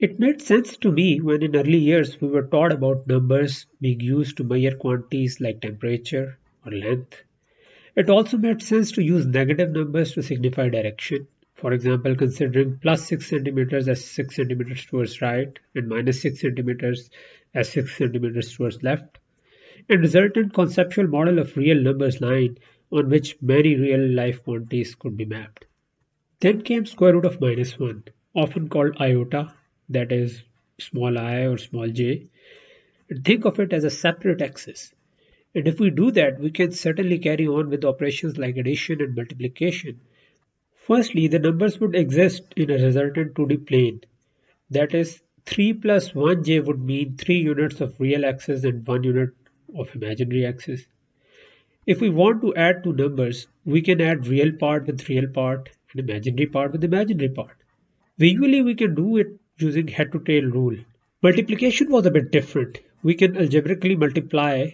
It made sense to me when in early years we were taught about numbers being used to measure quantities like temperature or length. It also made sense to use negative numbers to signify direction. For example, considering plus 6 centimeters as 6 centimeters towards right and minus 6 centimeters as 6 centimeters towards left, and resultant conceptual model of real numbers line on which many real life quantities could be mapped. Then came square root of minus 1, often called iota, that is small I or small j, and think of it as a separate axis. And if we do that, we can certainly carry on with operations like addition and multiplication. Firstly, the numbers would exist in a resultant 2D plane. That is, 3 plus 1j would mean 3 units of real axis and 1 unit of imaginary axis. If we want to add two numbers, we can add real part with real part and imaginary part with imaginary part. Visually, we can do it using head to tail rule. Multiplication was a bit different. We can algebraically multiply,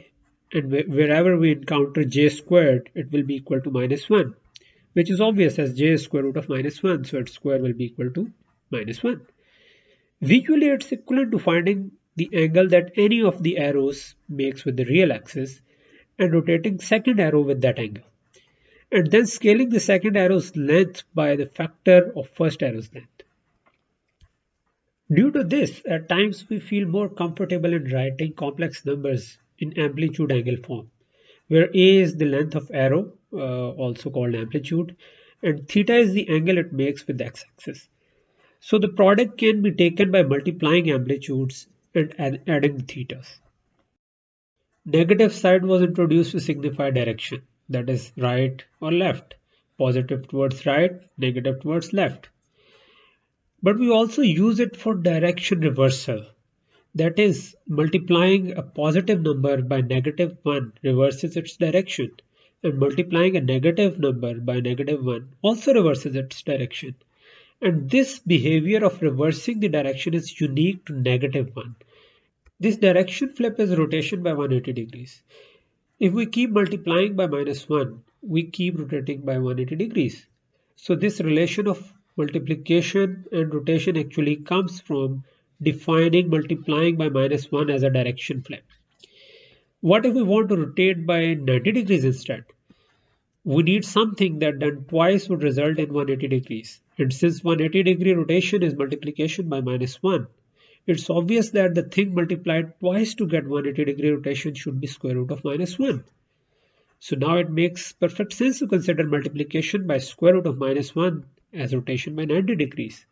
and wherever we encounter j squared, it will be equal to minus 1, which is obvious as j is square root of minus 1, so its square will be equal to minus 1. Visually, it's equivalent to finding the angle that any of the arrows makes with the real axis and rotating second arrow with that angle, and then scaling the second arrow's length by the factor of first arrow's length. Due to this, at times we feel more comfortable in writing complex numbers in amplitude angle form, where a is the length of arrow, also called amplitude, and theta is the angle it makes with the x-axis. So the product can be taken by multiplying amplitudes and adding the thetas. Negative side was introduced to signify direction, that is right or left, positive towards right, negative towards left. But we also use it for direction reversal. That is, multiplying a positive number by negative 1 reverses its direction, and multiplying a negative number by negative 1 also reverses its direction. And this behavior of reversing the direction is unique to negative 1. This direction flip is rotation by 180 degrees. If we keep multiplying by minus 1, we keep rotating by 180 degrees. So this relation of multiplication and rotation actually comes from defining multiplying by minus 1 as a direction flip. What if we want to rotate by 90 degrees instead? We need something that done twice would result in 180 degrees. And since 180 degree rotation is multiplication by minus 1, it's obvious that the thing multiplied twice to get 180 degree rotation should be square root of minus 1. So now it makes perfect sense to consider multiplication by square root of minus 1 as rotation by 90 degrees.